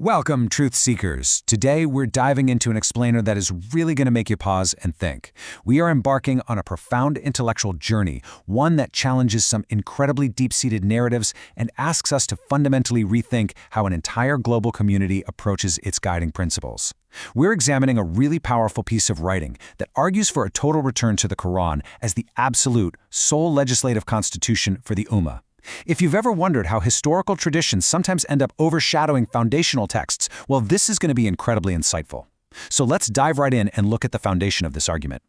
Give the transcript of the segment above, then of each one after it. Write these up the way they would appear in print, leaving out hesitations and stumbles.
Welcome, truth seekers. Today, we're diving into an explainer that is really going to make you pause and think. We are embarking on a profound intellectual journey, one that challenges some incredibly deep-seated narratives and asks us to fundamentally rethink how an entire global community approaches its guiding principles. We're examining a really powerful piece of writing that argues for a total return to the Qur'an as the absolute, sole legislative constitution for the Ummah. If you've ever wondered how historical traditions sometimes end up overshadowing foundational texts, well, this is going to be incredibly insightful. So let's dive right in and look at the foundation of this argument.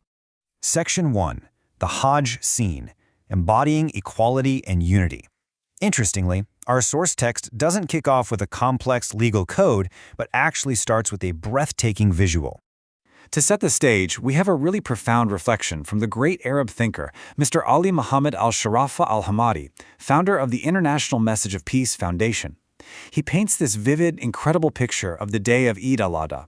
Section 1. The Hajj Scene, Embodying Equality and Unity. Interestingly, our source text doesn't kick off with a complex legal code, but actually starts with a breathtaking visual. To set the stage, we have a really profound reflection from the great Arab thinker, Mr. Ali Muhammad Al-Shurafa Al-Hammadi, founder of the International Message of Peace Foundation. He paints this vivid, incredible picture of the day of Eid al-Adha.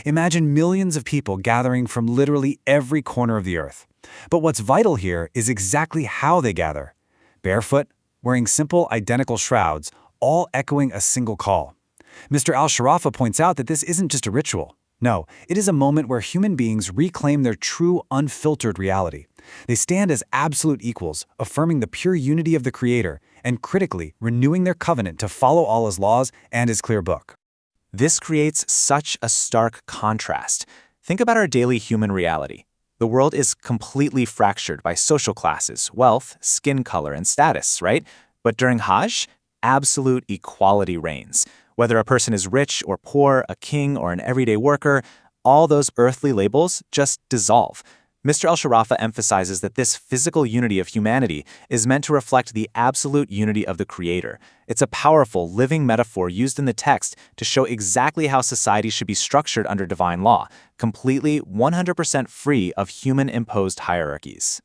Imagine millions of people gathering from literally every corner of the earth. But what's vital here is exactly how they gather. Barefoot, wearing simple, identical shrouds, all echoing a single call. Mr. Al-Shurafa points out that this isn't just a ritual. No, it is a moment where human beings reclaim their true, unfiltered reality. They stand as absolute equals, affirming the pure unity of the Creator, and critically renewing their covenant to follow Allah's laws and His clear book. This creates such a stark contrast. Think about our daily human reality. The world is completely fractured by social classes, wealth, skin color, and status, right? But during Hajj, absolute equality reigns. Whether a person is rich or poor, a king or an everyday worker, all those earthly labels just dissolve. Mr. Al-Shurafa emphasizes that this physical unity of humanity is meant to reflect the absolute unity of the Creator. It's a powerful, living metaphor used in the text to show exactly how society should be structured under divine law, completely 100% free of human-imposed hierarchies.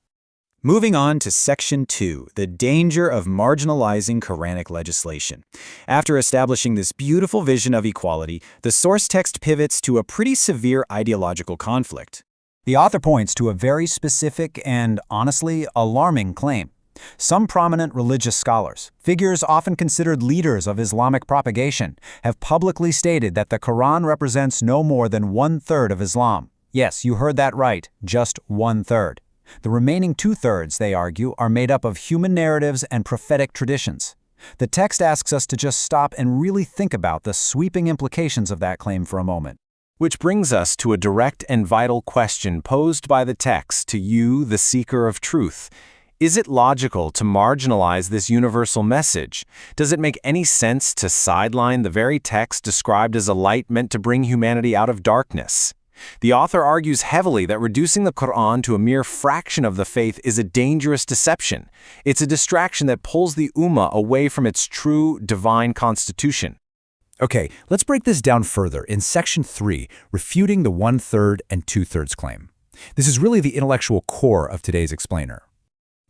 Moving on to Section 2, the danger of marginalizing Quranic legislation. After establishing this beautiful vision of equality, the source text pivots to a pretty severe ideological conflict. The author points to a very specific and, honestly, alarming claim. Some prominent religious scholars, figures often considered leaders of Islamic propagation, have publicly stated that the Quran represents no more than 1/3 of Islam. Yes, you heard that right, just 1/3. The remaining 2/3, they argue, are made up of human narratives and prophetic traditions. The text asks us to just stop and really think about the sweeping implications of that claim for a moment. Which brings us to a direct and vital question posed by the text to you, the seeker of truth. Is it logical to marginalize this universal message? Does it make any sense to sideline the very text described as a light meant to bring humanity out of darkness? The author argues heavily that reducing the Qur'an to a mere fraction of the faith is a dangerous deception. It's a distraction that pulls the Ummah away from its true divine constitution. Okay, let's break this down further in Section 3, refuting the 1/3 and 2/3 claim. This is really the intellectual core of today's explainer.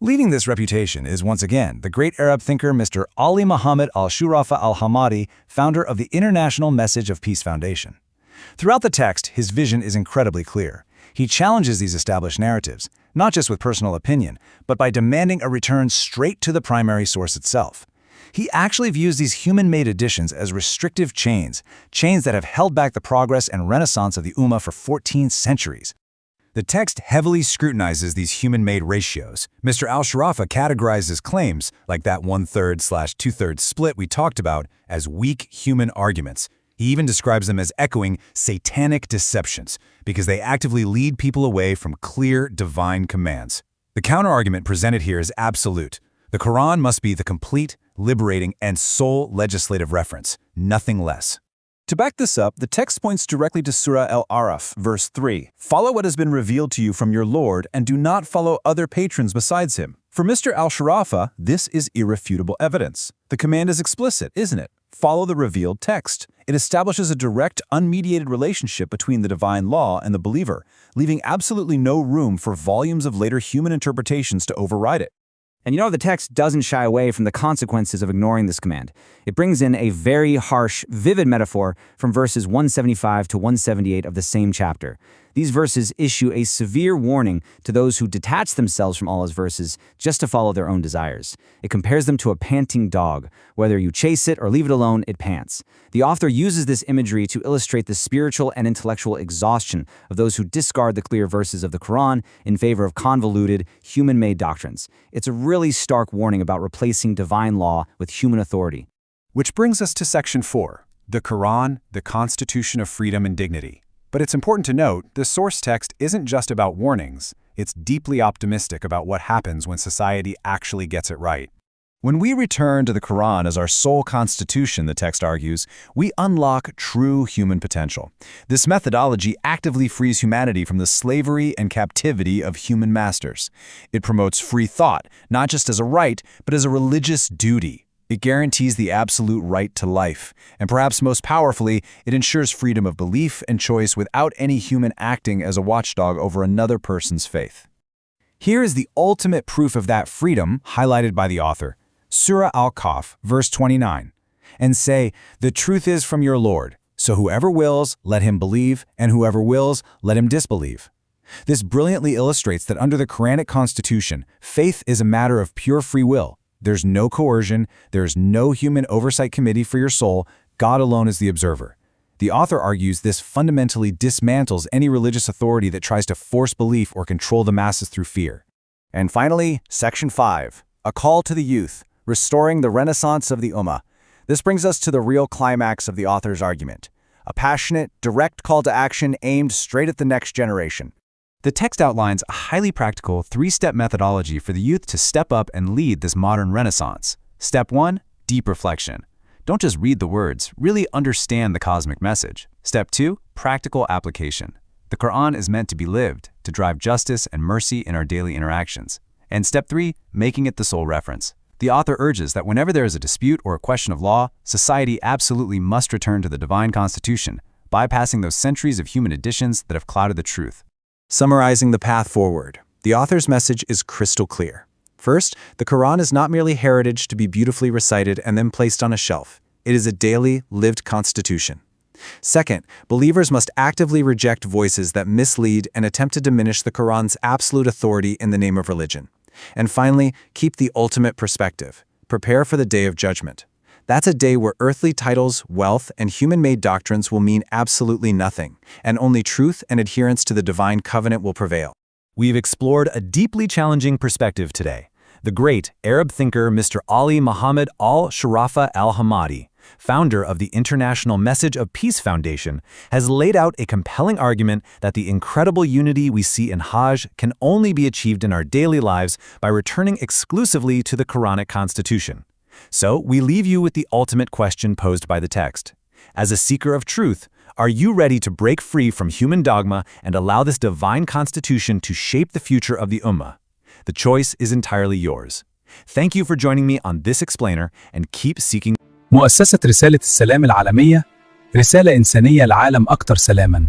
Leading this reputation is once again the great Arab thinker Mr. Ali Muhammad Al-Shurafa Al-Hammadi, founder of the International Message of Peace Foundation. Throughout the text, his vision is incredibly clear. He challenges these established narratives, not just with personal opinion, but by demanding a return straight to the primary source itself. He actually views these human-made additions as restrictive chains that have held back the progress and renaissance of the Ummah for 14 centuries. The text heavily scrutinizes these human-made ratios. Mr. Al-Shurafa categorizes claims, like that 1/3/2/3 split we talked about, as weak human arguments. He even describes them as echoing satanic deceptions because they actively lead people away from clear divine commands. The counterargument presented here is absolute. The Quran must be the complete, liberating, and sole legislative reference, nothing less. To back this up, the text points directly to Surah Al-Araf, verse 3. Follow what has been revealed to you from your Lord, and do not follow other patrons besides him. For Mr. Al-Shurafa, this is irrefutable evidence. The command is explicit, isn't it? Follow the revealed text. It establishes a direct, unmediated relationship between the divine law and the believer, leaving absolutely no room for volumes of later human interpretations to override it. And you know, the text doesn't shy away from the consequences of ignoring this command. It brings in a very harsh, vivid metaphor from verses 175 to 178 of the same chapter. These verses issue a severe warning to those who detach themselves from Allah's verses just to follow their own desires. It compares them to a panting dog. Whether you chase it or leave it alone, it pants. The author uses this imagery to illustrate the spiritual and intellectual exhaustion of those who discard the clear verses of the Quran in favor of convoluted, human-made doctrines. It's a really stark warning about replacing divine law with human authority. Which brings us to Section 4, the Quran, the Constitution of Freedom and Dignity. But it's important to note, the source text isn't just about warnings, it's deeply optimistic about what happens when society actually gets it right. When we return to the Quran as our sole constitution, the text argues, we unlock true human potential. This methodology actively frees humanity from the slavery and captivity of human masters. It promotes free thought, not just as a right, but as a religious duty. It guarantees the absolute right to life, and perhaps most powerfully, it ensures freedom of belief and choice without any human acting as a watchdog over another person's faith. Here is the ultimate proof of that freedom, highlighted by the author. Surah Al-Kahf, verse 29. And say, "The truth is from your Lord, so whoever wills, let him believe, and whoever wills, let him disbelieve." This brilliantly illustrates that under the Quranic constitution, faith is a matter of pure free will. There's no coercion, there's no human oversight committee for your soul, God alone is the observer. The author argues this fundamentally dismantles any religious authority that tries to force belief or control the masses through fear. And finally, Section 5, a call to the youth, restoring the renaissance of the Ummah. This brings us to the real climax of the author's argument, a passionate, direct call to action aimed straight at the next generation. The text outlines a highly practical three-step methodology for the youth to step up and lead this modern renaissance. Step 1, deep reflection. Don't just read the words, really understand the cosmic message. Step 2, practical application. The Quran is meant to be lived, to drive justice and mercy in our daily interactions. And Step 3, making it the sole reference. The author urges that whenever there is a dispute or a question of law, society absolutely must return to the divine constitution, bypassing those centuries of human additions that have clouded the truth. Summarizing the path forward, the author's message is crystal clear. First, the Quran is not merely heritage to be beautifully recited and then placed on a shelf. It is a daily, lived constitution. Second, believers must actively reject voices that mislead and attempt to diminish the Quran's absolute authority in the name of religion. And finally, keep the ultimate perspective. Prepare for the day of judgment. That's a day where earthly titles, wealth, and human-made doctrines will mean absolutely nothing, and only truth and adherence to the divine covenant will prevail. We've explored a deeply challenging perspective today. The great Arab thinker Mr. Ali Muhammad Al-Shurafa Al-Hammadi, founder of the International Message of Peace Foundation, has laid out a compelling argument that the incredible unity we see in Hajj can only be achieved in our daily lives by returning exclusively to the Quranic constitution. So, we leave you with the ultimate question posed by the text. As a seeker of truth, are you ready to break free from human dogma and allow this divine constitution to shape the future of the Ummah? The choice is entirely yours. Thank you for joining me on this explainer and keep seeking. مؤسسة رسالة السلام العالمية، رسالة إنسانية لعالم أكثر سلاماً.